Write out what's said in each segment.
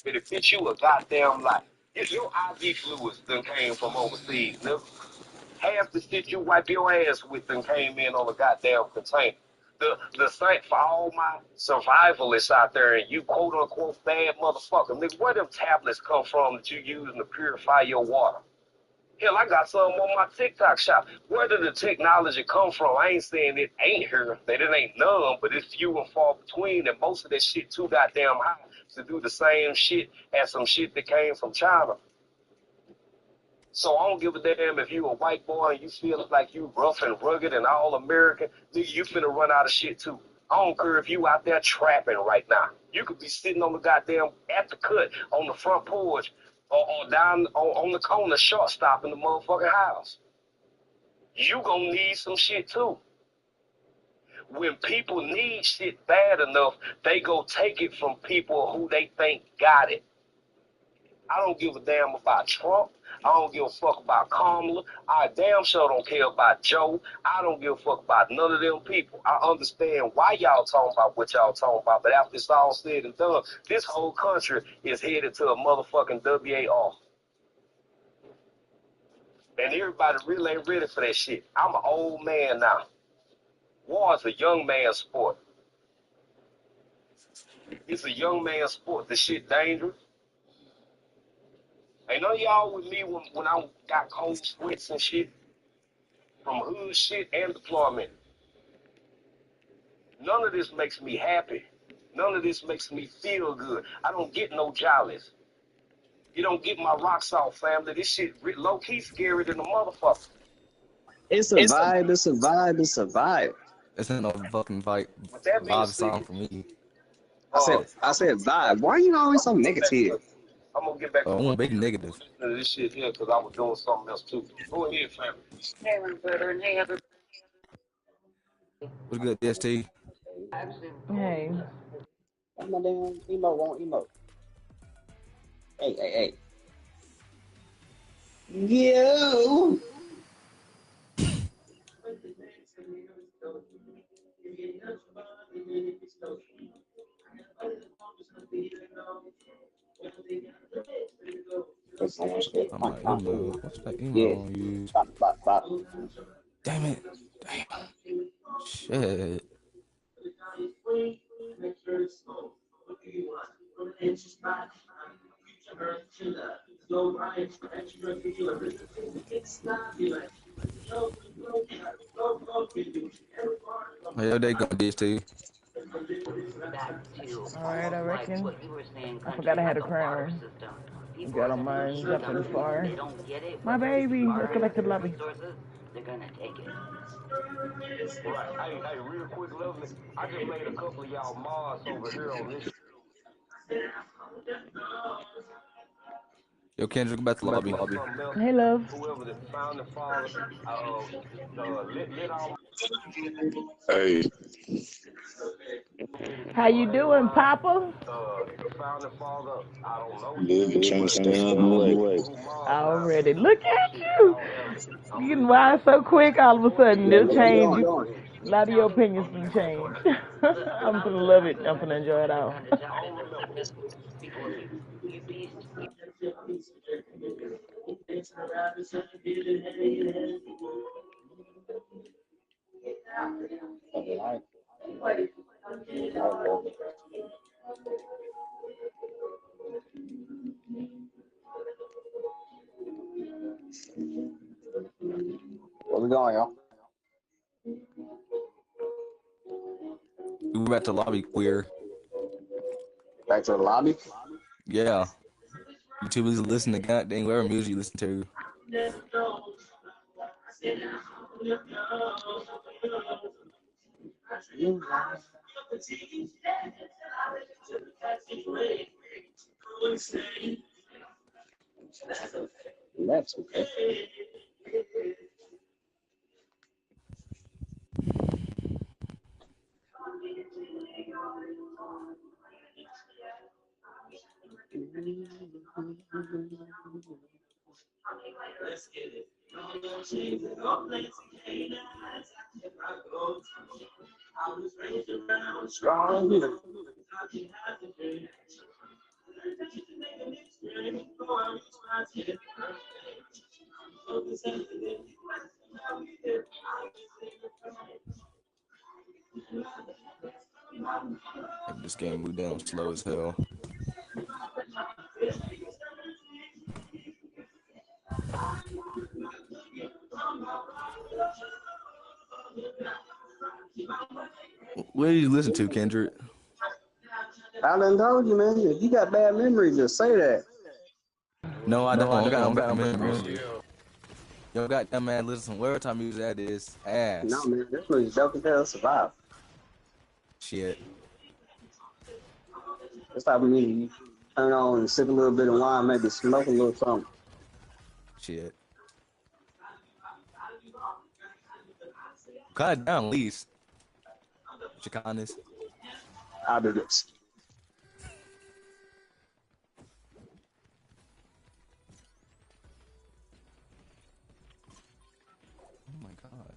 It'll fit you a goddamn life. If your IV fluids done came from overseas, nigga. Half the shit you wipe your ass with done came in on a goddamn container. The same for all my survivalists out there and you quote unquote bad motherfucker. Nigga, where them tablets come from that you using to purify your water? Hell, I got some on my TikTok shop. Where did the technology come from? I ain't saying it ain't here, that it ain't none, but it's few and far between, and most of that shit too goddamn high to do the same shit as some shit that came from China. So I don't give a damn if you a white boy and you feel like you rough and rugged and all American, nigga, you finna run out of shit too. I don't care if you out there trapping right now. You could be sitting on the goddamn at the cut on the front porch or down on the corner shortstop in the motherfucking house. You gonna need some shit too. When people need shit bad enough, they go take it from people who they think got it. I don't give a damn about Trump. I don't give a fuck about Kamala. I damn sure don't care about Joe. I don't give a fuck about none of them people. I understand why y'all talking about what y'all talking about, but after it's all said and done, this whole country is headed to a motherfucking WAR. And everybody really ain't ready for that shit. I'm an old man now. War is a young man's sport. It's a young man's sport. The shit dangerous. Ain't none of y'all with me when I got cold sweats and shit from hood shit and deployment. None of this makes me happy. None of this makes me feel good. I don't get no jollies. You don't get my rocks off, family. This shit low-key scary than a motherfucker. It's a vibe, it's a vibe, it's a vibe. It's not no fucking vibe song for me. I said vibe. Why are you always so negative? I'm gonna get back I won't be negative. to this shit here because I was doing something else too. Go ahead, family. What's good, DST? Hey. My damn emo won't emote. Hey. Yo. I'm like, emo. What's that emo Yeah. on you? Bop. Damn it. Damn. Shit. How your day going, DST? Alright, I reckon. I forgot I had a crown. You got on mine, jumping far. My baby, let's go back to the lobby. They're gonna take it. Right. Hey, real quick, lovely. I just made a couple of y'all mods over here on this. Yo, Kendrick, back to the lobby. Hey, love. Whoever the founding father, let all. Hey, How you doing, Papa? The founding father, I don't know you. living, trying to stay out of the way. Already. Look at you. You getting wise so quick all of a sudden. They'll change you. A lot of your opinions can change. I'm gonna love it. I'm gonna enjoy it all. Where we going, y'all? We went back to the lobby, queer. Back to the lobby? Yeah. You too busy listening to goddamn whatever music you listen to. That's okay. Strong here. Maybe this game moved down slow as hell. What did you listen to, Kendrick? I done told you, man. If you got bad memories, just say that. No, I don't. I got bad memories. Yo, goddamn man, listen. Whatever time music that is, ass. No, man. This was dope until survive. Shit. This type of music you turn on and sip a little bit of wine, maybe smoke a little something. Shit. Cut it down, at least. Chicanis. I'll do this. Oh my god.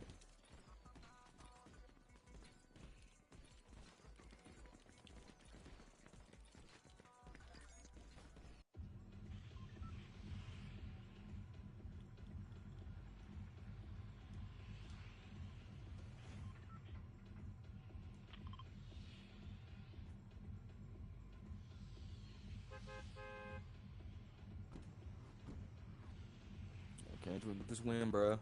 Can't with this win, bro.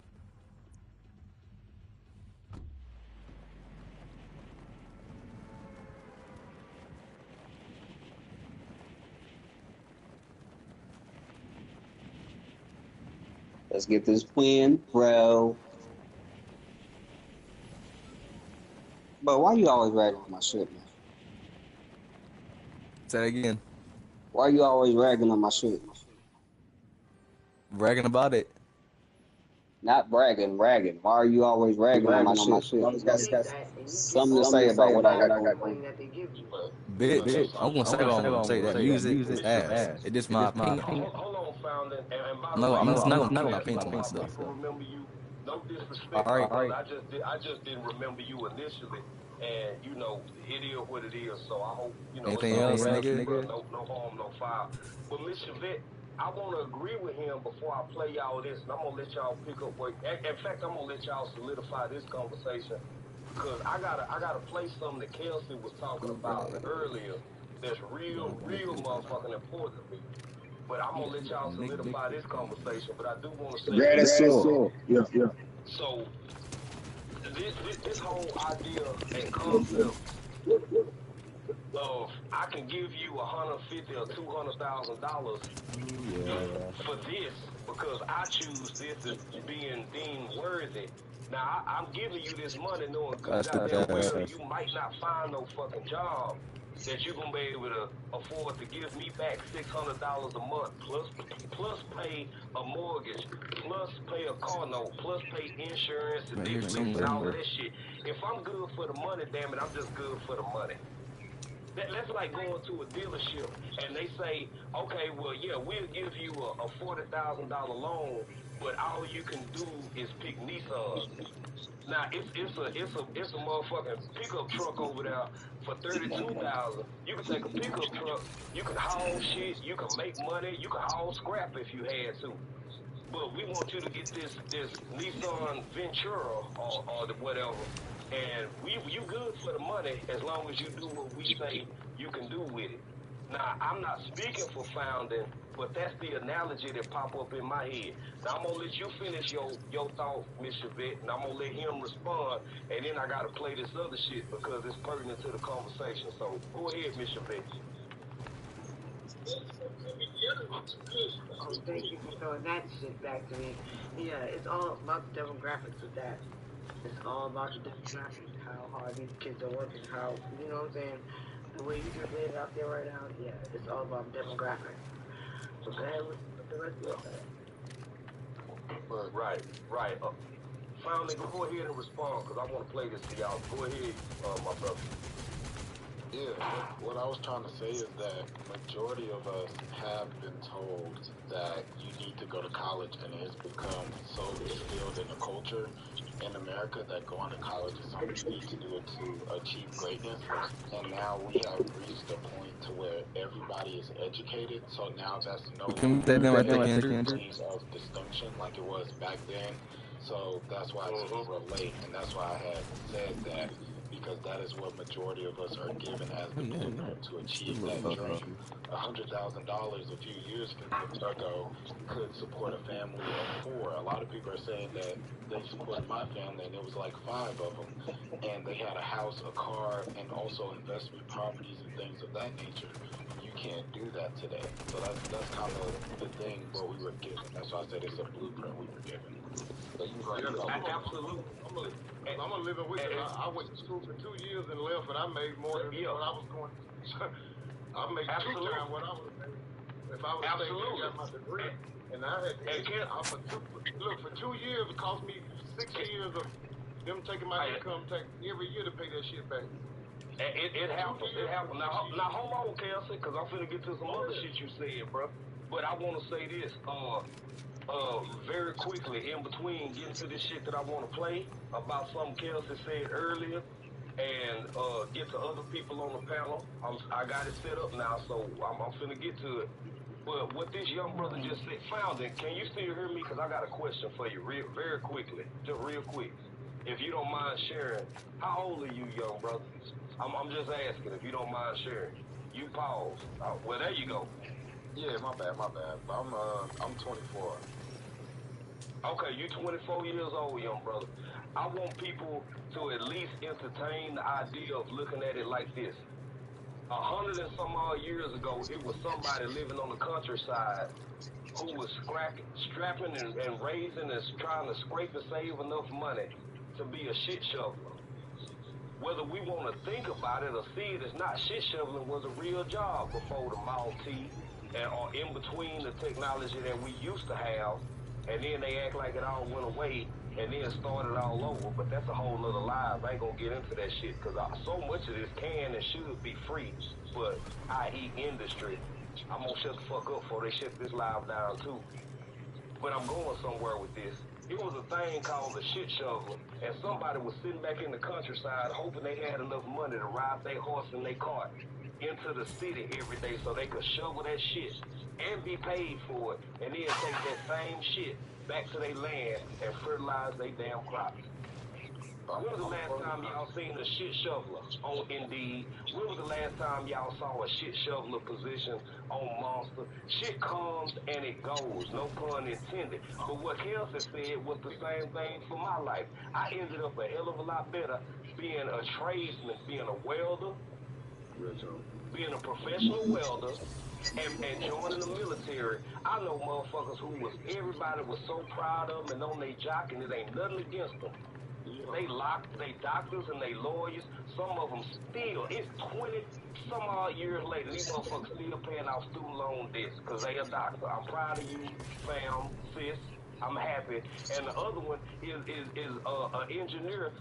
Let's get this win, bro. But why you always ragging on my shit, man? Say that again. Why you always ragging on my shit? Bragging about it. Not bragging, ragging. Why are you always ragging on my shit? Always got something to say about what I got going. Bitch, I'm gonna say what I'm gonna say. That music is ass. It's just my opinion. Hold on, Founder. And by the No, way, I'm not I gonna opinion on stuff. remember you. No disrespect, All right. I just didn't remember you initially, and you know it is what it is. So I hope you know. Anything else, nigga? No harm, no foul. But Miss Chevette, I want to agree with him before I play y'all this, and I'm gonna let y'all pick up where. In fact, I'm gonna let y'all solidify this conversation because I gotta play something that Kelsey was talking about earlier. That's real motherfucking important to me. But I'm gonna let y'all solidify this conversation. But I do want to say, Yeah. so this whole idea and concept of I can give you $150,000 or $200,000 for this because I choose this as being deemed worthy. Now I'm giving you this money knowing good goddamn well you might not find no fucking job that you're gonna be able to afford to give me back $600 a month plus pay a mortgage, plus pay a car note, plus pay insurance and Netflix and all of that shit. If I'm good for the money, damn it, I'm just good for the money. That's like going to a dealership and they say, okay, well, yeah, we'll give you a $40,000 loan, but all you can do is pick Nissan. Now it's a motherfucking pickup truck over there for $32,000. You can take a pickup truck, you can haul shit, you can make money, you can haul scrap if you had to. But we want you to get this Nissan Ventura or the whatever. And you good for the money as long as you do what we say you can do with it. Now, I'm not speaking for founding, but that's the analogy that pop up in my head. Now, I'm going to let you finish your thought, Miss Chevette, and I'm going to let him respond, and then I got to play this other shit because it's pertinent to the conversation. So, go ahead, Miss Chevette. Oh, thank you for throwing that shit back to me. Yeah, it's all about the demographics of that. It's all about the demographics, how hard these kids are working, how, you know what I'm saying? The way you just laid it out there right now, yeah, it's all about demographics. So go ahead with the rest of your thing. Right. Finally, go ahead and respond because I want to play this for y'all. Go ahead, my brother. Yeah, what I was trying to say is that majority of us have been told that you need to go to college, and it has become so instilled in the culture in America that going to college is something you need to do to achieve greatness. And now we have reached a point to where everybody is educated, so now that's no Can we longer take them right there, a Kendrick? thing of distinction like it was back then. So that's why I can relate, and that's why I had said that because that is what majority of us are given as the blueprint to achieve that dream. $100,000 a few years ago could support a family of four. A lot of people are saying that they supported my family and it was like five of them, and they had a house, a car, and also investment properties and things of that nature. You can't do that today. So that's kind of the thing what we were given. That's why I said it's a blueprint we were given. So you go ahead. Absolutely. I'm gonna live it with you. I went to school for 2 years and left, and I made more than what I was going. I made two times what I would have made if I would have stayed there and got my degree. And I had for 2 years it cost me 6 years of them taking my income tax every year to pay that shit back. It happens. It happens. Now hold on, Kelsey, because I'm finna get to some other shit you said, bro. But I want to say this, very quickly in between getting to this shit that I want to play about something Kelsey said earlier, and get to other people on the panel. I got it set up now, so I'm finna get to it. But what this young brother just said, Founding, can you still hear me? Because I got a question for you, very quickly, just real quick. If you don't mind sharing, how old are you, young brother? I'm just asking if you don't mind sharing. You pause. Well, there you go. Yeah, my bad. I'm 24. Okay, you 24 years old, young brother. I want people to at least entertain the idea of looking at it like this. 100 and some odd years ago, it was somebody living on the countryside who was strapping and raising and trying to scrape and save enough money to be a shit shoveler. Whether we want to think about it or see it as not, shit shoveling was a real job before the Model T or in between the technology that we used to have, and then they act like it all went away and then started all over. But that's a whole nother live. I ain't gonna get into that shit because so much of this can and should be free, but i.e. industry. I'm gonna shut the fuck up before they shut this live down too. But I'm going somewhere with this. It was a thing called the shit shoveler, and somebody was sitting back in the countryside hoping they had enough money to ride their horse and their cart into the city every day so they could shovel that shit and be paid for it, and then take that same shit back to their land and fertilize their damn crops. When was the last time y'all seen a shit shoveler on Indeed? When was the last time y'all saw a shit shoveler position on Monster? Shit comes and it goes, no pun intended. But what Kelsey said was the same thing for my life. I ended up a hell of a lot better being a tradesman, being a welder, being a professional welder, and joining the military. I know motherfuckers who was, everybody was so proud of them and on they jock, and it ain't nothing against them. They locked, they doctors and they lawyers. Some of them still, it's 20 some odd years later, these motherfuckers still paying off student loan debts because they a doctor. I'm proud of you, fam, sis. I'm happy. And the other one is an engineer,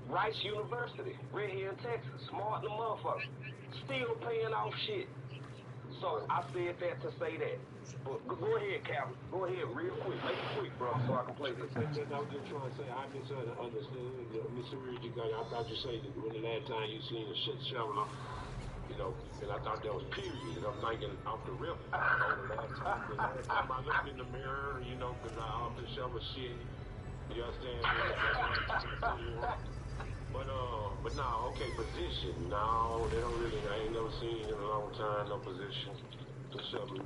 Rice University, right here in Texas. Smart the motherfucker. Still paying off shit. So I said that to say that. But go ahead, Captain. Go ahead real quick. Make it quick, bro, so I can play this. I was just trying to say I misheard you guys. I thought you said that when the last time you seen a shit shoveler, and I thought that was period. And I'm thinking off the rip. The last time I looked in the mirror, because I often shovel shit. You understand? But no, okay, position. No, they don't really. I ain't never seen in a long time no position to shovel.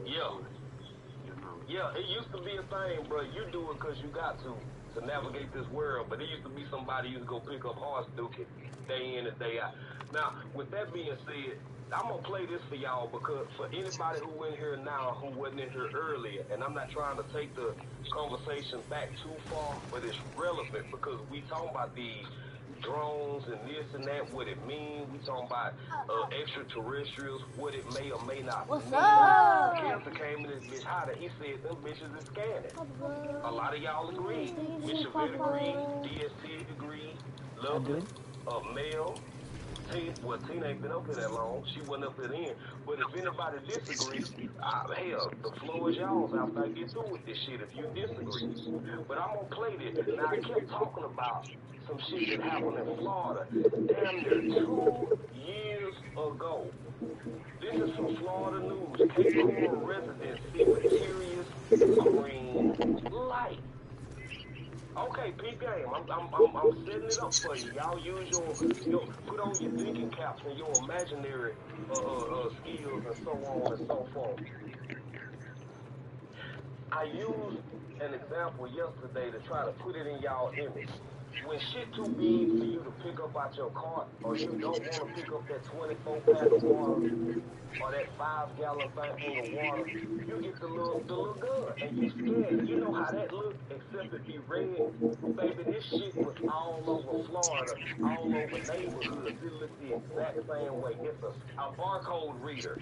Yeah, it used to be a thing, bro. You do it because you got to navigate this world. But it used to be somebody used to go pick up horse duking day in and day out. Now, with that being said, I'm going to play this for y'all because for anybody who in here now who wasn't in here earlier, and I'm not trying to take the conversation back too far, but it's relevant because we talking about these drones and this and that, what it mean. We talking about extraterrestrials, what it may or may not What's mean. up? Cancer came in this bitch hotter. He said them bitches is scanning. A lot of y'all agreed. Bishop agreed. DST agreed. I do. Lovely. Mel. Tina ain't been up here that long. She wasn't up here then. But if anybody disagree, hell, the floor is y'all's after I get through with this shit if you disagree. But I'm gonna play this. Now, I kept talking about some shit that happened in Florida damn near 2 years ago. This is from Florida News. Cape Coral residents see mysterious green light. Okay, peep game. I'm setting it up for you. Y'all use your put on your thinking caps and your imaginary skills and so on and so forth. I used an example yesterday to try to put it in y'all image. When shit too big for you to pick up out your cart, or you don't want to pick up that 24 pack of water, or that 5 gallon thing of water, you get the little gun and you scan it. You know how that look, except it be red. Baby, this shit was all over Florida, all over neighborhoods. It looked the exact same way. It's a barcode reader.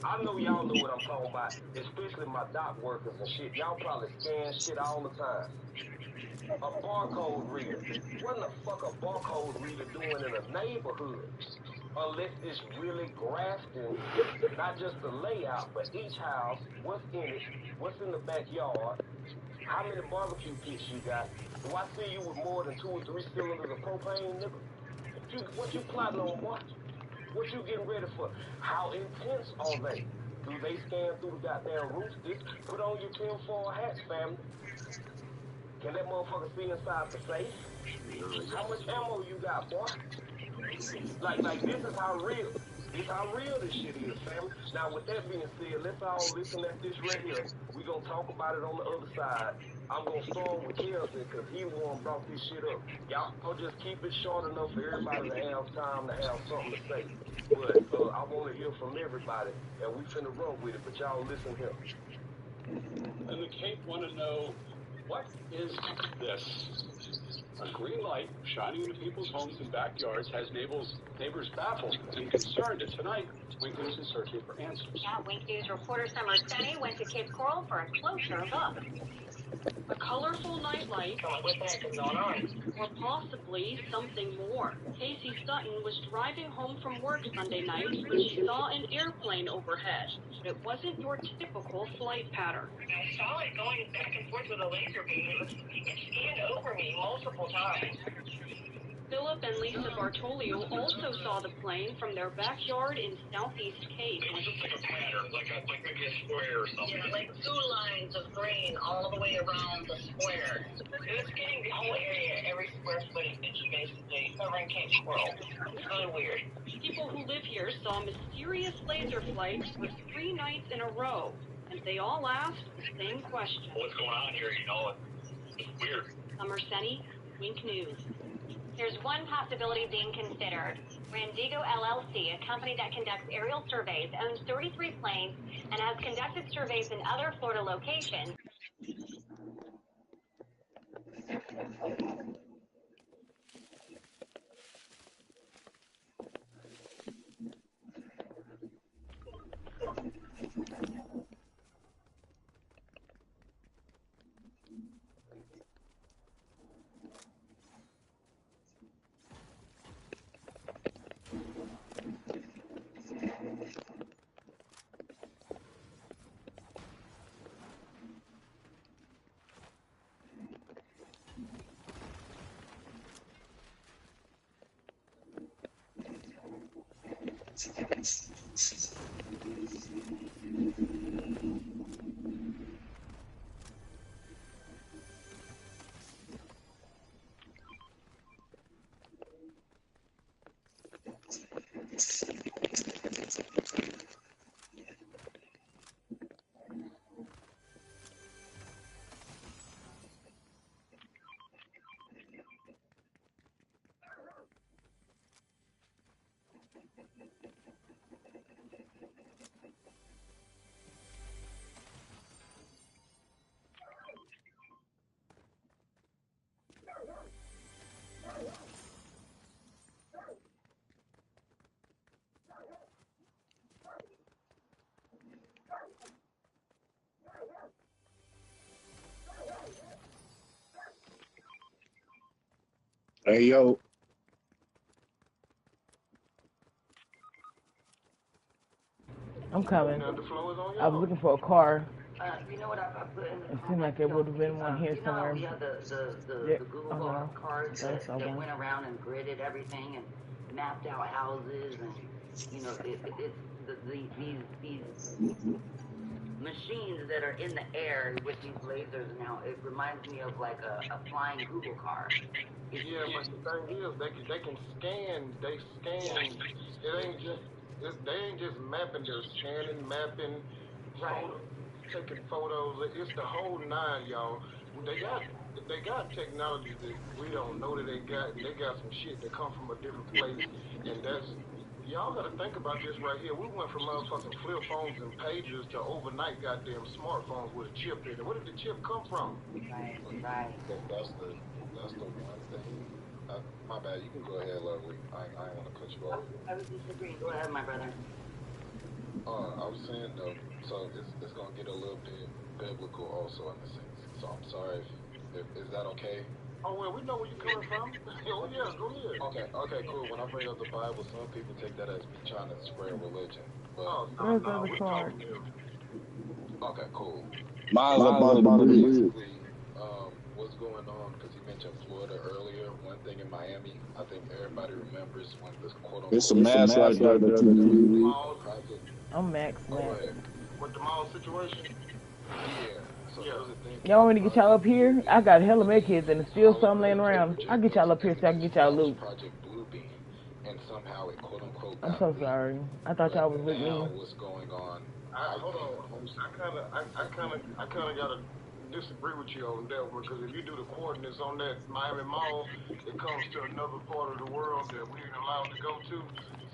I know y'all know what I'm talking about, especially my dock workers and shit. Y'all probably scan shit all the time. A barcode reader. What the fuck a barcode reader doing in a neighborhood? Unless it's really grasping not just the layout, but each house, what's in it, what's in the backyard, how many barbecue pits you got. Do I see you with more than 2 or 3 cylinders of propane, nigga? What you plotting on, boy? What you getting ready for? How intense are they? Do they scan through the goddamn roof? Put on your tinfoil hats, family. Can that motherfucker see inside the safe? How much ammo you got, boy? Like this is how real. This shit is, family. Now, with that being said, let's all listen at this right here. We gonna talk about it on the other side. I'm gonna start with Kelvin because he the one brought this shit up. Y'all just keep it short enough for everybody to have time to have something to say. But I want to hear from everybody, and we finna run with it. But y'all listen here. And the Cape want to know, what is this? A green light shining into people's homes and backyards has neighbors baffled and concerned. And tonight, Wink News is searching for answers. Yeah, Wink News reporter Summer Senni went to Cape Coral for a closer look. A colorful nightlight, What the heck is going on? or possibly something more. Casey Sutton was driving home from work Sunday night when she saw an airplane overhead. But it wasn't your typical flight pattern. I saw it going back and forth with a laser beam. It scanned over me multiple times. Philip and Lisa Bartolio also saw the plane from their backyard in Southeast Cape. It was just like a pattern, like maybe a square or something. Yeah, like 2 lines of green all the way around the square. It was getting the whole area, every square foot inch, basically, covering Cape Coral. It's really weird. People who live here saw mysterious laser flights for 3 nights in a row, and they all asked the same question. What's going on here? It's weird. Summer Senni, Wink News. There's one possibility being considered. Randigo LLC, a company that conducts aerial surveys, owns 33 planes and has conducted surveys in other Florida locations. Hey, yo. I'm coming. Now the floor is on I was y'all. looking for a car. You know what I put in the It seemed like there would have been one here you know how somewhere. we had Yeah. the Google Oh no. cards I saw that one. went around and gridded everything and mapped out houses and it's these machines that are in the air with these lasers now. It reminds me of like a flying Google car. Yeah, but the thing is, they can scan. They scan. They ain't just mapping. They're scanning, mapping, photo, taking photos. It's the whole nine, y'all. They got technology that we don't know that they got, and they got some shit that come from a different place, and that's. Y'all got to think about this right here. We went from motherfucking flip phones and pages to overnight goddamn smartphones with a chip in it. Where did the chip come from? Right. That's the one thing. My bad. You can go ahead, Lovely. I ain't want to cut you off. I was just agreeing. Go ahead, my brother. I was saying though, so it's gonna get a little bit biblical also in a sense. So I'm sorry if is that okay? Oh well, we know where you're coming from. Oh yeah, go ahead. Okay, cool. When I bring up the Bible, some people take that as me trying to spread religion. But Where's the other card? Okay, cool. Mine's up under the bridge. Basically, what's going on? Because you mentioned Florida earlier. One thing in Miami, I think everybody remembers when the quote-unquote. There's some mass right there. I'm Max. With the mall situation. Yeah. So there's a thing. Y'all want me to get y'all up here? I got hella med kids and there's still some laying around. I'll get y'all up here so I can get y'all loot. Project Bluebeam, and somehow it quote-unquote. I'm so sorry. I thought y'all was with me. What's going on? Hold on. I kind of gotta disagree with you on that one because if you do the coordinates on that Miami Mall, it comes to another part of the world that we ain't allowed to go to.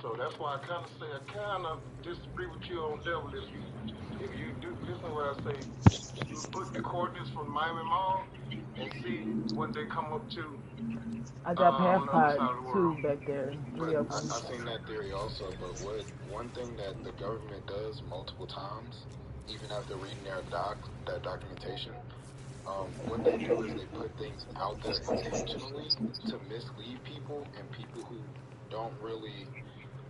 So that's why I kind of disagree with you on that one. If you do listen to what I say, you put the coordinates from Miami Mall and see what they come up to. I got half pod too back there. But I've seen that theory also. But one thing that the government does multiple times, even after reading that documentation, what they do is they put things out there intentionally to mislead people and people who don't really,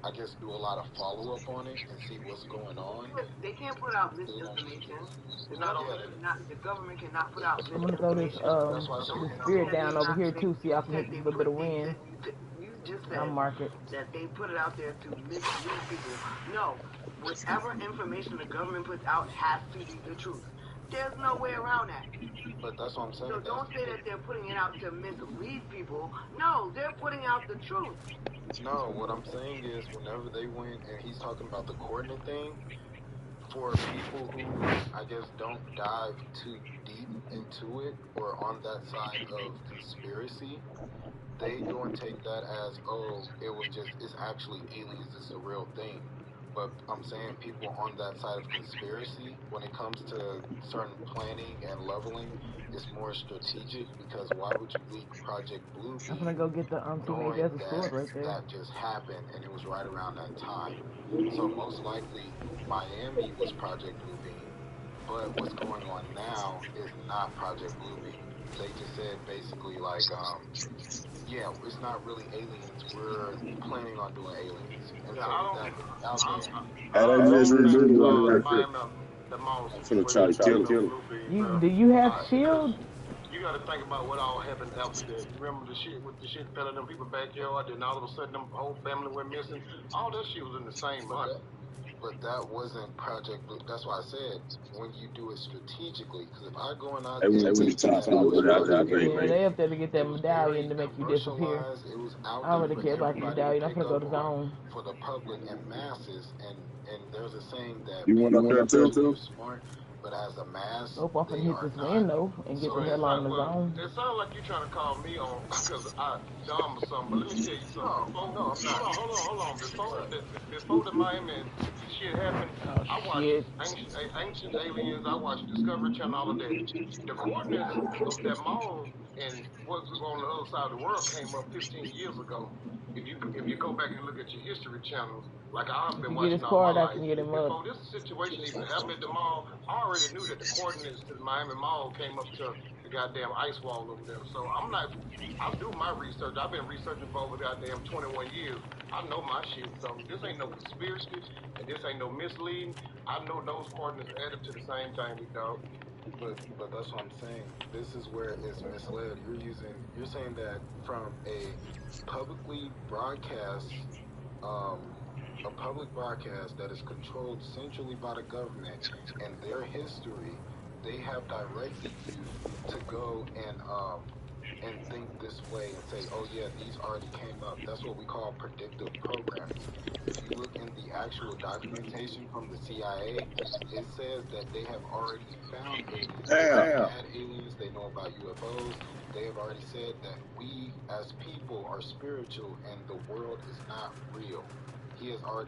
I guess, do a lot of follow up on it and see what's going on. They can't put out misinformation. The government cannot put out misinformation. I'm gonna throw this spirit down over here too, so y'all can hit a little bit of wind. You just said that they put it out there to mislead people. No, whatever information the government puts out has to be the truth. There's no way around that. But that's what I'm saying. So don't say that they're putting it out to mislead people. No, they're putting out the truth. No, what I'm saying is whenever they went, and he's talking about the coordinate thing, for people who, I guess, don't dive too deep into it or on that side of conspiracy, they go and take that as, oh, it's actually aliens, it's a real thing. But I'm saying people on that side of conspiracy, when it comes to certain planning and leveling, it's more strategic because why would you leak Project Bluebeam? I'm gonna go get the knowing there's a sword right there. that just happened and it was right around that time. So most likely Miami was Project Bluebeam, but what's going on now is not Project Bluebeam. They just said basically like, yeah, it's not really aliens. We're planning on doing aliens. And so I'm finna try to kill him. Do you have shield? You got to think about what all happened after that. You remember the shit fell in them people's backyard, and all of a sudden them whole family went missing. All that shit was in the same month. But that wasn't Project Blue. That's why I said when you do it strategically. Because if I go and I they up there to get that medallion to make you disappear. I don't really care about the medallion. I'm gonna go to zone for the public and masses. And there's a saying that you want up there too? Smart, but as a mass, hope I can hit this window and get the hell on the zone. It sounds like you're trying to call me on because I'm dumb or something. But let me tell you something. Hold on. Before the Miami shit happened, I watched Ancient Aliens. I watched Discovery Channel. All of that. The coordinates of that mall and what was on the other side of the world came up 15 years ago. If you go back and look at your History channels, like I've been watching all my life, before this situation even happened at the mall, I already knew that the coordinates to the Miami Mall came up to the goddamn ice wall over there. So I do my research. I've been researching for over goddamn 21 years. I know my shit. So this ain't no conspiracy, and this ain't no misleading. I know those coordinates add up to the same thing, we dog. But that's what I'm saying. This is where it's misled. You're saying that from publicly broadcast a public broadcast that is controlled centrally by the government and their history, they have directed you to go and think this way and say, oh yeah, these already came up. That's what we call predictive programming. If you look in the actual documentation from the CIA, it says that they have already found aliens. They have had aliens. They know about UFOs. They have already said that we as people are spiritual and the world is not real.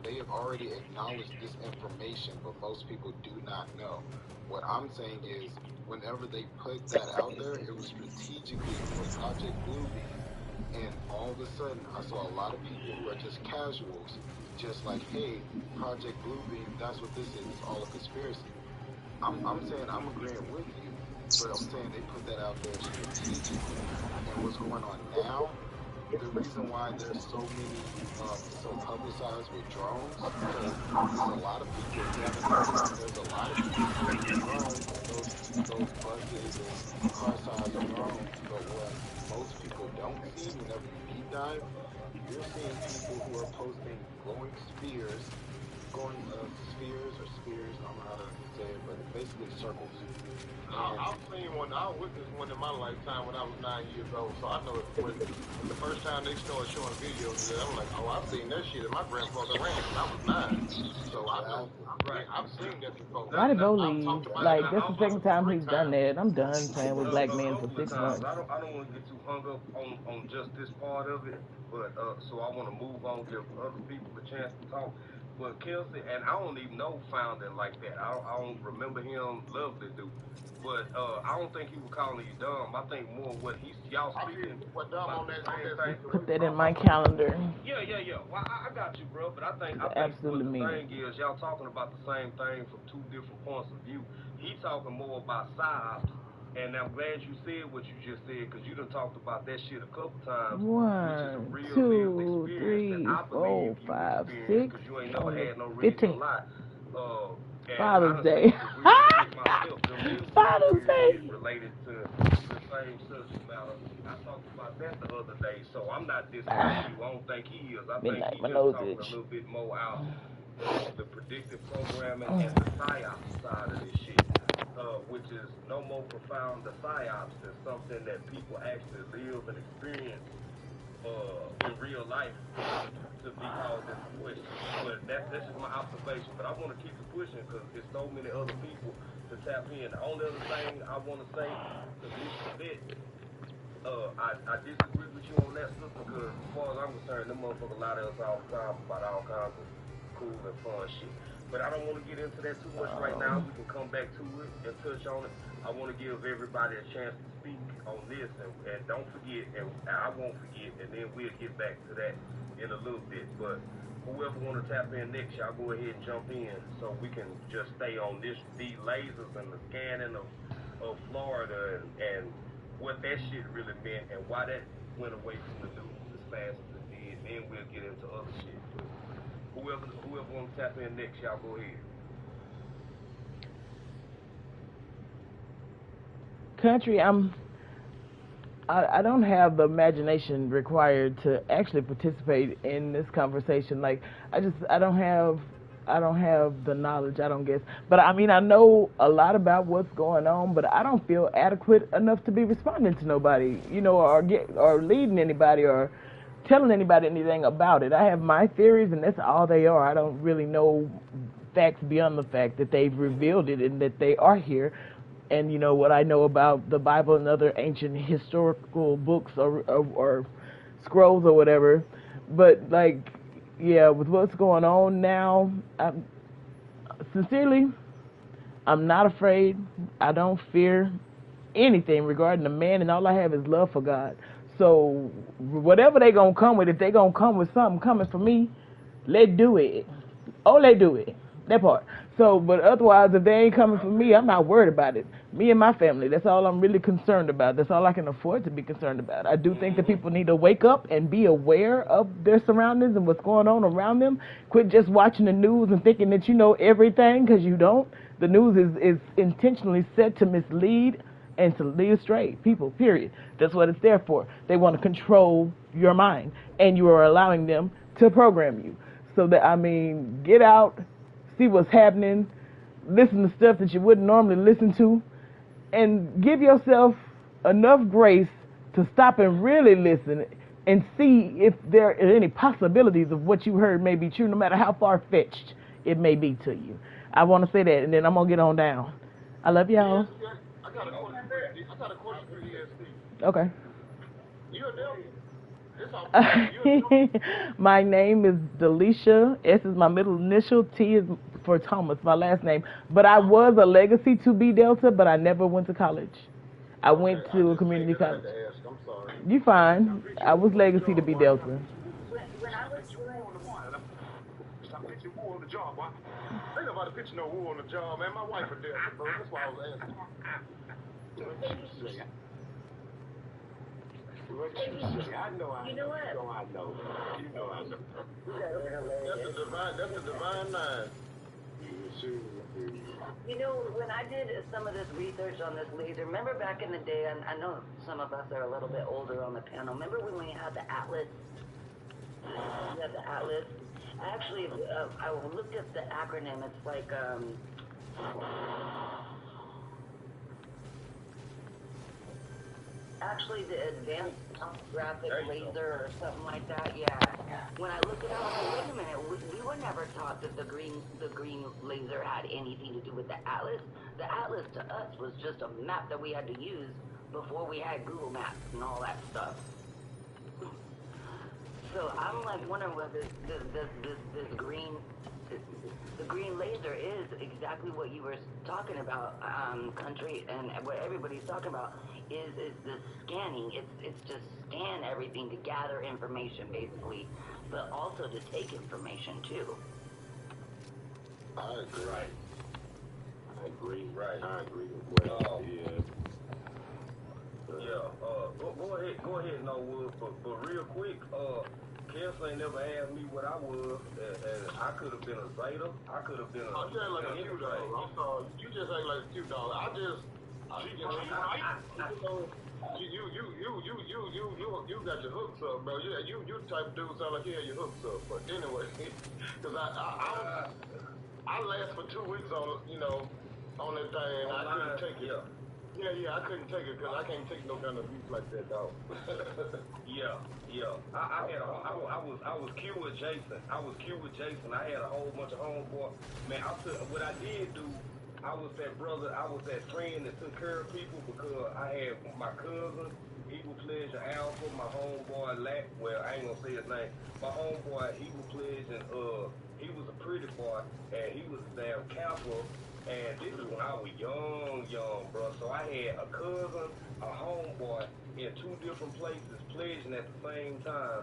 They have already acknowledged this information, but most people do not know. What I'm saying is, whenever they put that out there, it was strategically for Project Bluebeam, and all of a sudden, I saw a lot of people who are just casuals, just like, hey, Project Bluebeam, that's what this is. It's all a conspiracy. I'm saying I'm agreeing with you, but I'm saying they put that out there strategically. And what's going on now? The reason why there's so many, so publicized with drones, because it's a lot of people. If you haven't noticed, there's a lot of people using drones, those buses and car-sized drones. But what most people don't see, whenever you deep dive, you're seeing people who are posting glowing spheres or spears. I don't know how to say it, but basically circles. I've seen one. I witnessed one in my lifetime when I was 9 years old. So I know it when the first time they started showing videos of that, I'm like, oh, I've seen that shit. And my grandfather ran it when I was 9. So I know. I've seen that before. Why did Bo leave? Like, that's the second time he's done that. I'm done playing with black men for 6 months. I don't want to get too hung up on just this part of it, but so I want to move on, give other people a chance to talk. But Kelsey, and I don't even know Founding like that. I don't remember him. Lovely dude. But I don't think he was calling you dumb. I think more what y'all speaking about the same thing. Put that in my calendar. Yeah. Well, I got you, bro. But I think what the thing is, y'all talking about the same thing from two different points of view. He talking more about psyops, and I'm glad you said what you just said, because you done talked about that shit a couple times. 1, 2, 3, 4, 5, 6. Because you ain't never had no reason to lie. Father's Day. Father's Day. Related to the same subject matter. I talked about that the other day, so I'm not disagreeing you. I don't think he is. I think he's just talking a little bit more out the predictive programming and the psyops side of this shit, which is no more profound. The psyops is something that people actually live and experience in real life to be called into question. But that's just my observation. But I want to keep it pushing because there's so many other people to tap in. The only other thing I want to say to this I disagree with you on that, sister, because as far as I'm concerned, them motherfuckers lie to us all the time about all kinds of cool and fun shit. But I don't want to get into that too much right now. We can come back to it and touch on it. I want to give everybody a chance to speak on this, and don't forget, and I won't forget, and then we'll get back to that in a little bit. But whoever want to tap in next, y'all go ahead and jump in so we can just stay on these lasers and the scanning of Florida and what that shit really meant and why that went away from the news as fast as it did. Then we'll get into other shit. But whoever want to tap in next, y'all go ahead. Country, I don't have the imagination required to actually participate in this conversation. Like, I don't have the knowledge, I don't guess. But I mean, I know a lot about what's going on, but I don't feel adequate enough to be responding to nobody, or leading anybody or telling anybody anything about it. I have my theories, and that's all they are. I don't really know facts beyond the fact that they've revealed it and that they are here. And what I know about the Bible and other ancient historical books or scrolls or whatever. But with what's going on now, sincerely, I'm not afraid. I don't fear anything regarding the man, and all I have is love for God. So whatever they gonna come with, if they gonna come with something coming for me, let's do it. Oh, let's do it. That part. So, but otherwise, if they ain't coming for me, I'm not worried about it. Me and my family, that's all I'm really concerned about. That's all I can afford to be concerned about. I do think that people need to wake up and be aware of their surroundings and what's going on around them. Quit just watching the news and thinking that you know everything, because you don't. The news is intentionally set to mislead and to lead astray people, period. That's what it's there for. They want to control your mind, and you are allowing them to program you. So that, I mean, get out, see what's happening, listen to stuff that you wouldn't normally listen to, and give yourself enough grace to stop and really listen and see if there are any possibilities of what you heard may be true, no matter how far-fetched it may be to you. I want to say that, and then I'm going to get on down. I love y'all. I got a question for ESP. Okay. You a Delta? My name is Delisha. S is my middle initial. T is for Thomas, my last name. But I was a legacy to be Delta, but I never went to college. I went to a community college. I'm sorry. You fine. I was legacy to be Delta. When I was stop pitching wool on the job, boy. Ain't nobody pitching no wool on the job, man. My wife a Delta, bro. That's why I was asking. I know. You know what? I know. That's a divine line. You know, when I did some of this research on this laser, remember back in the day, and I know some of us are a little bit older on the panel, remember when we had the Atlas? We had the Atlas. Actually, I looked at the acronym. It's like, actually the advanced graphic laser or something like that. Yeah. When I looked it up, I was like, wait a minute, we were never taught that the green laser had anything to do with the Atlas. The Atlas to us was just a map that we had to use before we had Google Maps and all that stuff. So I'm like wondering whether this green laser is exactly what you were talking about, country, and what everybody's talking about is the scanning. It's to scan everything to gather information basically, but also to take information too. I agree. Right. I agree with what Go ahead, no Wood, but real quick, Kelsey ain't never asked me what I was, and I could have been a Zeta. I could have been a. I'm just like a $2. I'm sorry. You just act like a $2. You got your hooks up, bro. Yeah, you the type of dude sound like you had your hooks up. But anyway, because I last for 2 weeks on that thing, and I couldn't take it. Yeah, I couldn't take it because I can't take no kind of abuse like that, dog. Yeah. I was cute with Jason. I had a whole bunch of homeboys. Man, what I did do, I was that brother, I was that friend that took care of people because I had my cousin, Eagle Pledge and Alpha, my homeboy I ain't gonna say his name. My homeboy Eagle Pledge, and he was a pretty boy, and he was a damn Catholic. And this is when I was young, bro. So I had a cousin, a homeboy in 2 different places pledging at the same time.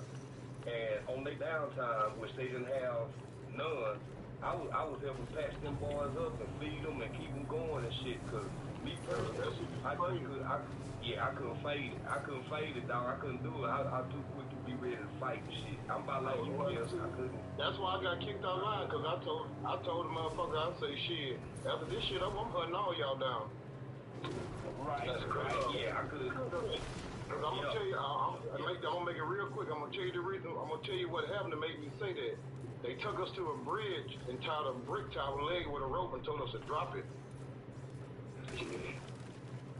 And on their downtime, which they didn't have none, I was helping patch them boys up and feed them and keep them going and shit. Cause me personally, I couldn't fade it. I couldn't fade it, dog. I couldn't do it. I too quick to be ready to fight and shit. I'm about like you, yes. I couldn't. That's why I got kicked out of line, because I told the motherfucker, I say, shit, after this shit, I'm hunting all y'all down. Right. That's crazy. Yeah, I could. Because I'm going to tell you, I'm going to make it real quick. I'm going to tell you the reason. I'm going to tell you what happened to make me say that. They took us to a bridge and tied a brick to our leg with a rope and told us to drop it.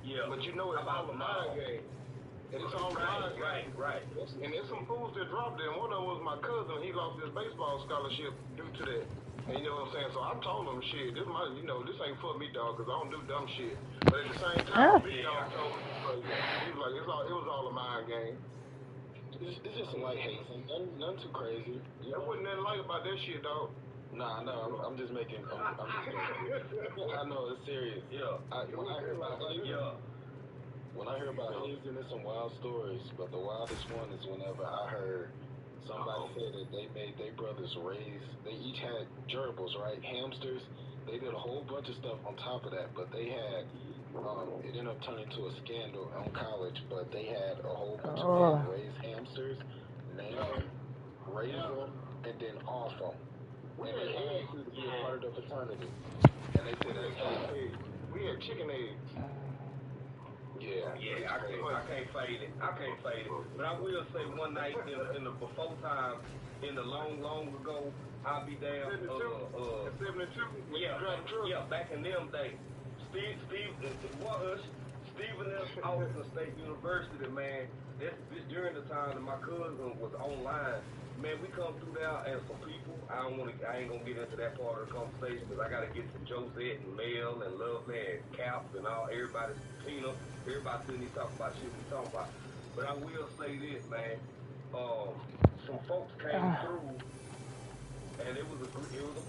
Yeah. But you know it's all a mind game. And it's all mind game. Right. And there's some fools that dropped it, and one of them was my cousin. He lost his baseball scholarship due to that. And you know what I'm saying? So I told him, shit, this ain't for me, dog, because I don't do dumb shit. But at the same time, big dog told me, he was like, it was all a mind game. It's just some light hazing, nothing too crazy. There wasn't nothing light about that shit, dog. Nah, no, I'm just making. I know it's serious. Yeah. When I hear about hazing, there's some wild stories, but the wildest one is whenever I heard somebody say that they made their brothers raise. They each had gerbils, right? Hamsters, they did a whole bunch of stuff on top of that, but they had it ended up turning into a scandal on college. But they had a whole bunch of men raise hamsters, name them, raise them, and then off them, and they asked you to be a part of the fraternity. And they said we had chicken eggs. Yeah, I can't fade it. I can't fade it. But I will say one night in the before time, in the long ago, I'll be damn. 72. Yeah, back in them days. Steve, it was Stephen F. Austin State University, man. This during the time that my cousin was online. Man, we come through there and some people. I ain't gonna get into that part of the conversation because I gotta get to Josette and Mel and Lovely and Caps and all everybody, Tina. Everybody sitting here talking about shit we talking about. But I will say this, man. Some folks came through and it was a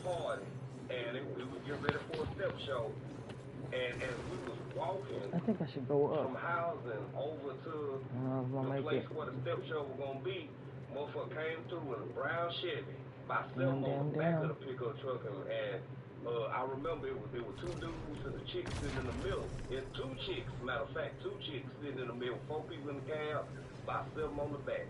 party and we was getting ready for a step show. And as we was walking, I think I should go up from housing over to the place where the step show was gonna be, motherfucker came through in a brown Chevy by self on the back of the pickup truck, and I remember it was two dudes and a chick sitting in the middle. It's two chicks, matter of fact, two chicks sitting in the middle, 4 people in the cab, by self on the back.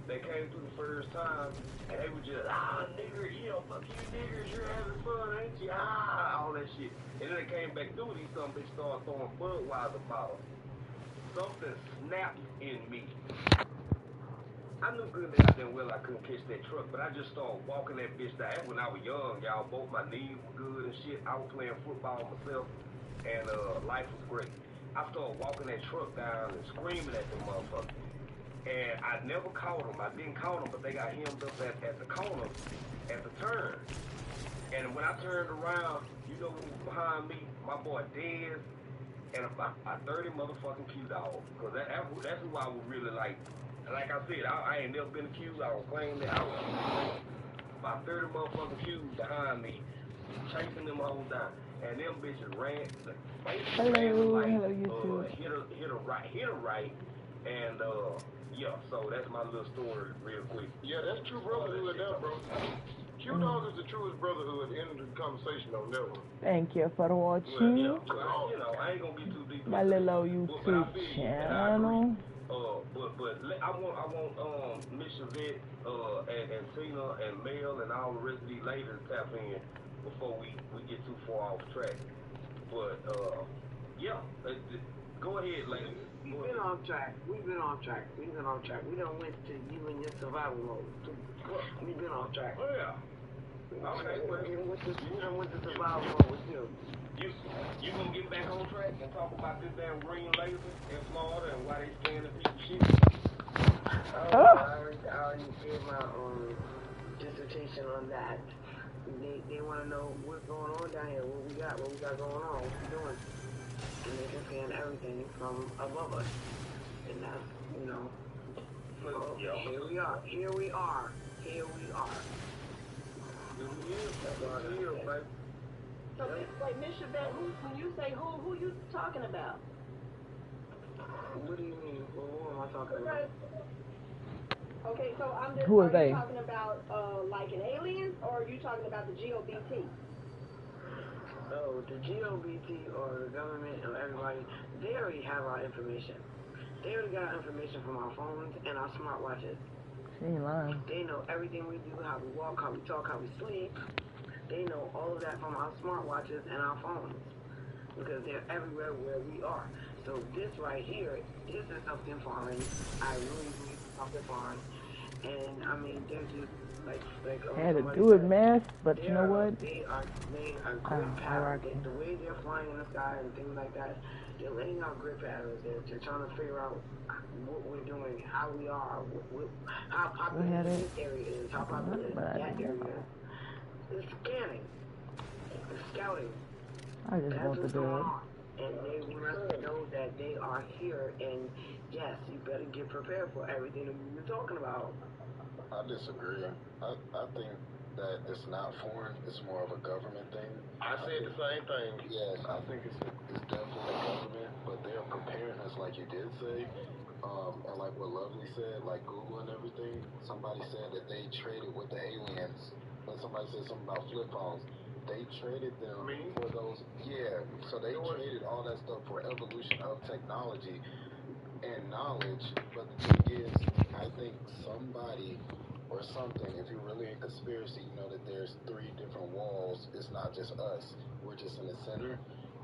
They came through the first time, and they were just, nigger, fuck you niggers, you're having fun, ain't you? All that shit. And then they came back through these some bitch started throwing Budweiser bottles. Something snapped in me. I knew good and goddamn well I couldn't catch that truck, but I just started walking that bitch down. When I was young, y'all, both my knees were good and shit. I was playing football myself, and life was great. I started walking that truck down and screaming at them motherfuckers. And I never caught them. I didn't count them, but they got hemmed up at the corner, at the turn. And when I turned around, you know who was behind me? My boy Dez and about 30 motherfucking Q-Dogs. Because that's who I was really like. Like I said, I ain't never been accused. I was claiming that I was about 30 motherfucking Q's behind me, chasing them hoes down. And them bitches ran, Hello, hit a right. And, yeah, so that's my little story real quick. Yeah, that's true brotherhood now, bro. Q-Dog is the truest brotherhood in the conversation on that one. Thank you for watching. Well, I ain't gonna get too deep. My little YouTube channel. But I want Miss Yvette, and Tina and Mel and all the rest of these ladies to tap in before we get too far off track. But yeah, go ahead, ladies. We've been off track. We done went to you and your survival mode. We've been off track. Oh yeah. Okay, well, I went to survival mode with you. You gonna get back on track and talk about this damn green laser in Florida and why they scanning a piece of shit? I already gave my dissertation on that. They want to know what's going on down here, what we got going on, what we doing. And they can scan everything from above us. And that's, so here we are. So, like, Miss Yvette, when you say who you talking about? What do you mean? Who am I talking about? Okay, so I'm just. Who are they? You talking about like an alien, or are you talking about the GOBT? Oh, the GOBT or the government or everybody, they already have our information. They already got information from our phones and our smartwatches. She ain't lying. They know everything we do, how we walk, how we talk, how we sleep. They know all of that from our smartwatches and our phones because they're everywhere where we are. So this right here, this is something foreign. I really believe it's something foreign. And I mean, they're just like I had to do it, man. But you know what? They are grid patterns. The way they're flying in the sky and things like that, they're laying out grid patterns. They're trying to figure out what we're doing, how we are, how popular this area is, how popular that area is. It's scanning. It's scouting. I just want to do it. And they want us to know that they are here, and yes, you better get prepared for everything that we were talking about. I disagree. I think that it's not foreign. It's more of a government thing. I said the same thing. Yes, I think it's definitely a government, but they are preparing us, like you did say, and like what Lovely said, like Google and everything. Somebody said that they traded with the aliens, but somebody said something about flip phones. they traded them for those. Yeah, so they traded all that stuff for evolution of technology and knowledge. But the thing is, I think somebody or something, if you're really in conspiracy, you know that there's three different walls. It's not just us. We're just in the center.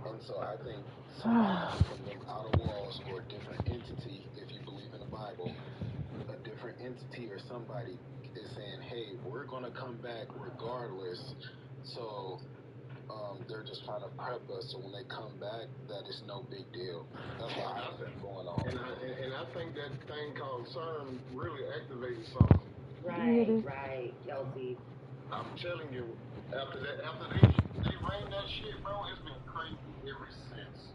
And so I think somebody from them outer walls or a different entity, if you believe in the Bible, a different entity or somebody is saying, hey, we're going to come back regardless. So they're just trying to prep us so when they come back, that it's no big deal. That's what I think going on. And I think that thing called CERN really activated something. Right, Kelsey. I'm telling you, after they ran that shit, bro, it's been crazy ever since.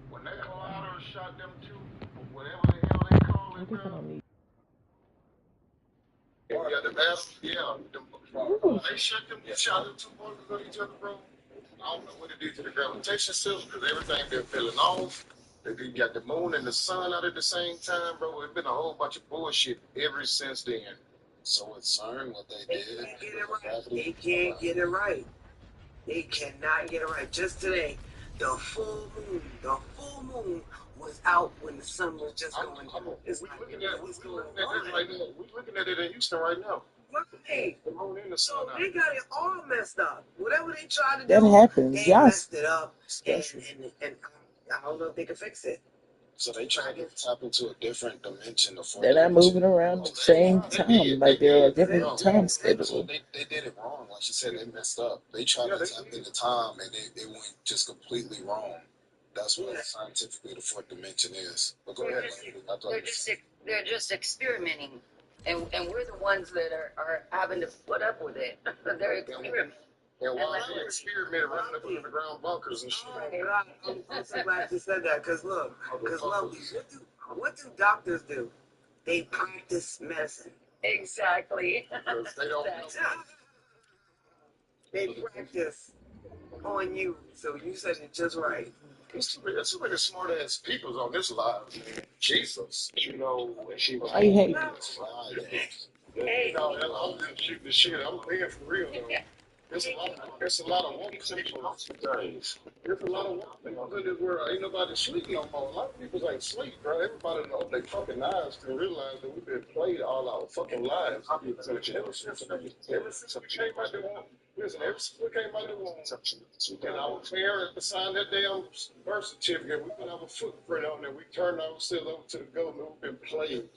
When that collider shot them two, whatever the hell they call it, bro. Yeah, the best, yeah. They shot them two particles at each other, bro. I don't know what it did to the gravitation system because everything been filling off. You got the moon and the sun out at the same time, bro. It's been a whole bunch of bullshit ever since then. So with CERN, what they did, They can't get it right. They cannot get it right. Just today, the full moon was out when the sun was just going down. We looking at it in Houston right now. Right. The moon and the sun. So they got it all messed up. Whatever they tried to That do, happens. they messed it up. And I don't know if they can fix it. So they tried to tap into a different dimension. They're not moving around at the same time. Like they're a different time schedule. So they did it wrong. Like you said, they messed up. They tried to tap into time and it went just completely wrong. That's what scientifically the fourth dimension is. But go ahead, They're just experimenting, and we're the ones that are having to put up with it. They're experimenting. And while they experimented running up underground bunkers and shit. I'm so glad you said that, because look, what do doctors do? They practice medicine. Exactly. They don't. They practice on you, so you said it just right. There's so many smart ass peoples on this live, man. Jesus. You know, when she was. I hate You know, I'm just shooting the shit. I'm being for real, though. There's a lot of woke people today. There's a lot of woke people in this world. Ain't nobody sleep no more. A lot of people ain't sleep, bro. Everybody know their fucking eyes to realize that we've been played all our fucking lives. Ever since we came out the womb. Listen, ever since we came out the womb, and our parents signed that damn birth certificate, we put our footprint on it. We turned ourselves over to the government. We've been played.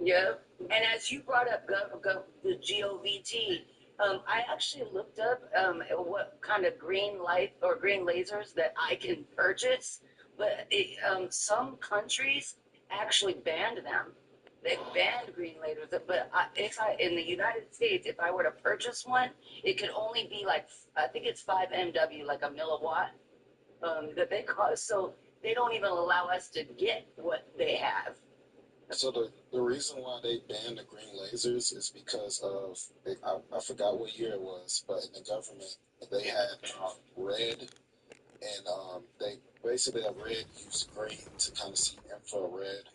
Yep. And as you brought up the GOVT, I actually looked up what kind of green light or green lasers that I can purchase, but some countries actually banned them. They banned green lasers, but in the United States, if I were to purchase one, it could only be like, I think it's 5 MW, like a milliwatt, that they cost. So they don't even allow us to get what they have. So the reason why they banned the green lasers is because of, I forgot what year it was, but in the government, they had red, and they basically have red used green to kind of see infrared.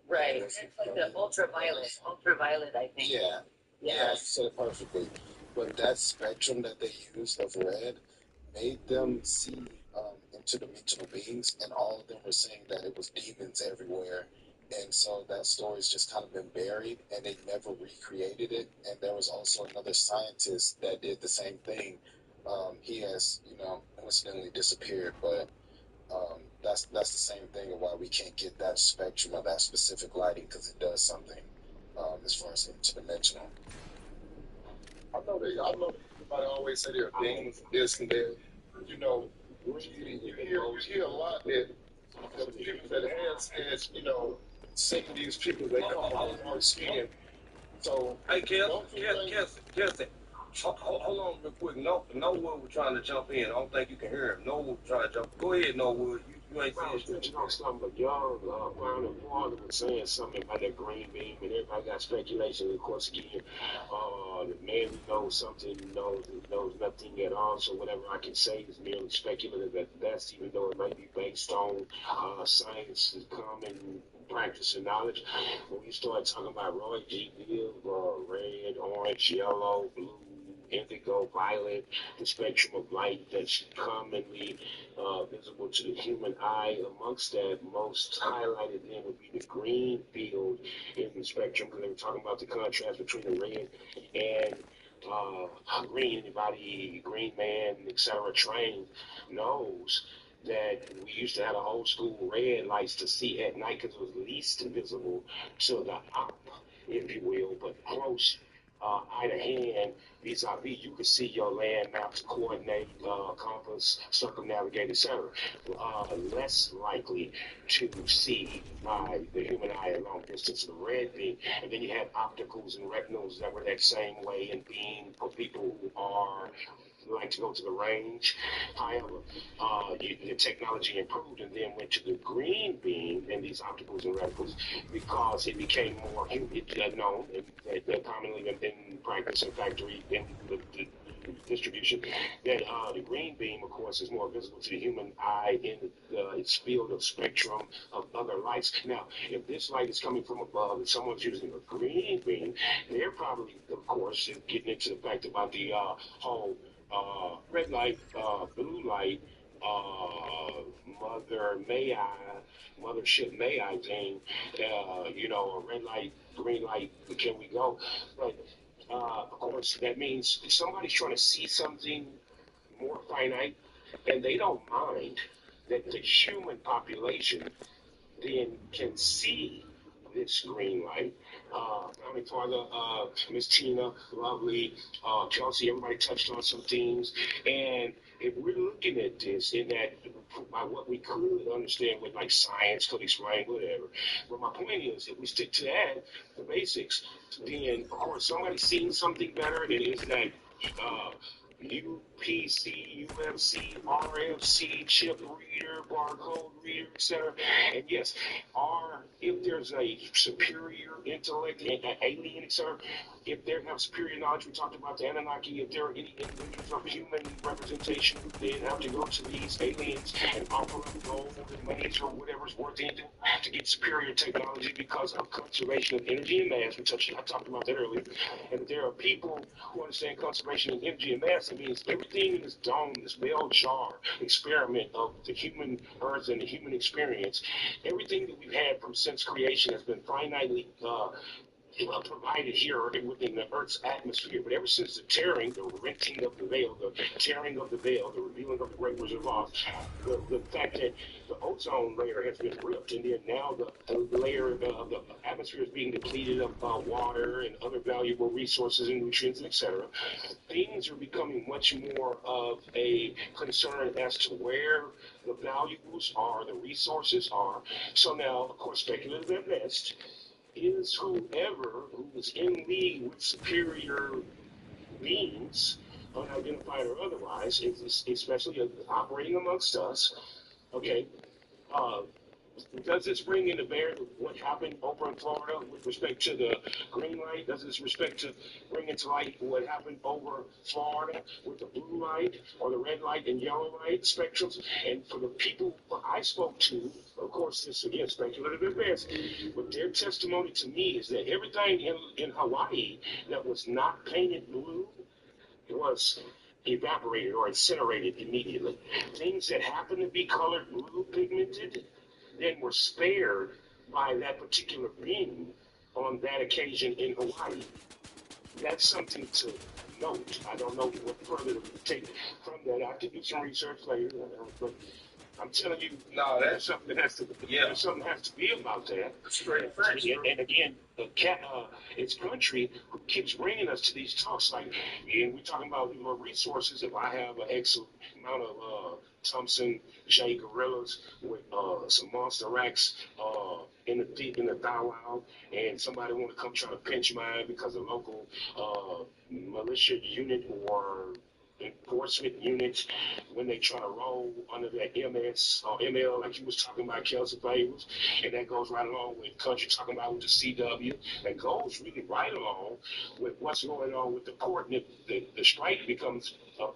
Right, it's like the ultraviolet, I think. Yeah, you said it perfectly. But that spectrum that they used of red made them see interdimensional beings, and all of them were saying that it was demons everywhere. And so that story's just kind of been buried, and they never recreated it. And there was also another scientist that did the same thing. He has, coincidentally disappeared, but that's the same thing of why we can't get that spectrum of that specific lighting, because it does something as far as interdimensional. I know everybody always say they're demons, this and that. You know, you hear a lot that the people that has seen these people, they come from dark skin. So, hey, Kelsey, hold on real quick. Norwood was trying to jump in. I don't think you can hear him. Norwood was trying to jump. Go ahead, Norwood. You ain't saying shit. But y'all around the water was saying something about that green beam, and everybody got speculation. Of course, again, the man who knows something knows nothing at all. So whatever I can say is merely speculative at best, even though it might be based on science, common practice and knowledge. When we start talking about Roy G. Biv, red, orange, yellow, blue, indigo, violet, the spectrum of light that's commonly visible to the human eye. Amongst that, most highlighted then would be the green field in the spectrum, because they were talking about the contrast between the red and green. Anybody, green man, etc., trained knows that we used to have the old school red lights to see at night because it was least visible to the op, if you will, but close eye to hand, vis-a-vis, you could see your land maps, coordinate, compass, circumnavigate, etc. Less likely to see by the human eye at long distance, the red beam. And then you had opticals and retinals that were that same way and beam for people who are like to go to the range. However, the technology improved and then went to the green beam and these opticals and reticles because it became more known and commonly in practice and factory in the distribution that the green beam, of course, is more visible to the human eye in its field of spectrum of other lights. Now, if this light is coming from above and someone's using a green beam, they're probably, of course, getting into the fact about the whole red light, blue light, mothership may I thing, a red light, green light, can we go? But of course, that means somebody's trying to see something more finite, and they don't mind that the human population then can see this green light. Coming Father, Miss Tina, lovely, Chelsea, everybody touched on some things. And if we're looking at this in that, by what we could understand with like science could explain, whatever. But my point is, if we stick to that, the basics, then of course somebody's seeing something better. It is that UPC, UFC, RFC, chip reader, barcode reader, etc. And yes, if there's a superior intellect, an alien, etc., if they have superior knowledge, we talked about the Anunnaki, if there are any individuals of human representation who then have to go to these aliens and offer them gold and money or whatever's worth anything to get superior technology because of conservation of energy and mass. I talked about that earlier. And there are people who understand conservation of energy and mass. It means everything in this dome, this bell jar experiment of the human earth and the human experience, everything that we've had from since creation has been finitely provided here within the Earth's atmosphere. But ever since the tearing, the renting of the veil, the tearing of the veil, the revealing of the Great Wizard of Oz, the fact that the ozone layer has been ripped, and then now the layer of the atmosphere is being depleted of water and other valuable resources and nutrients, etc. Things are becoming much more of a concern as to where the valuables are, the resources are. So now, of course, speculative at best is whoever who is in league with superior beings, unidentified or otherwise, especially operating amongst us, okay, does this bring into bear what happened over in Florida with respect to the green light? Does this bring into light what happened over Florida with the blue light or the red light and yellow light spectrums? And for the people I spoke to, of course, this again speculative advance, but their testimony to me is that everything in Hawaii that was not painted blue was evaporated or incinerated immediately. Things that happened to be colored blue pigmented then were spared by that particular being on that occasion in Hawaii. That's something to note. I don't know what further to take from that. I have to do some research later, but I'm telling you, no, there's something that has to, there's something has to be about that. Straight facts. And again, it's country who keeps bringing us to these talks. Like, and we're talking about resources. If I have an X amount of Thompson J gorillas with some monster racks in the Thou Wow, and somebody want to come try to pinch mine because a local militia unit or enforcement units, when they try to roll under that MS or ML, like you was talking about, Kelsey Favors, and that goes right along with country talking about with the CW, that goes really right along with what's going on with the court, and the strike becomes a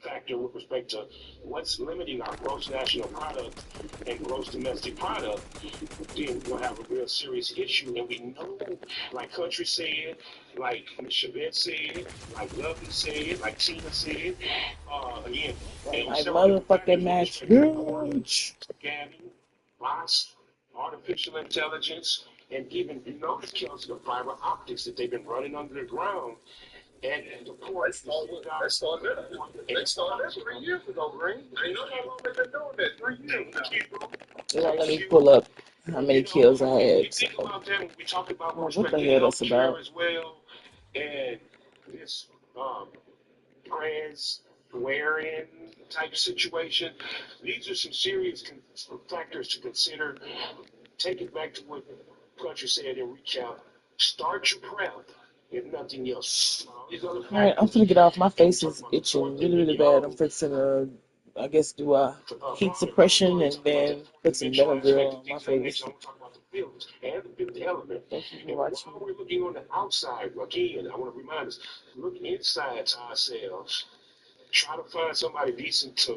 fact factor with respect to what's limiting our gross national product and gross domestic product, then we'll have a real serious issue. And we know, like Country said, like Ms. Chavette said, like Lovely said, like Tina said, again, and My several different motherfucking factors with match, respect to pork, bitch. scamming, bots, artificial intelligence, and even, Kelsey, the fiber optics that they've been running under the ground. And the point They started that 3 years ago, Green. You know how long they've been doing that? 3 years now. Let me pull up how many kills I you had. think about that when we talk about with What respect the to hell that's healthcare about? as well, and this trans wearing type situation. These are some serious factors to consider. Take it back to what Country said in recap. Start your prep, if nothing else. All these other All right, I'm factors. gonna get off. My And we face talk is about the itching point really, being, really bad. I'm fixing to, I guess, do a heat suppression and then put some Benadryl on my face. I'm gonna talk about the feelings and the fifth element. Thank you for And watching. while we're looking on the outside, again, I want to remind us, look inside to ourselves. Try to find somebody decent to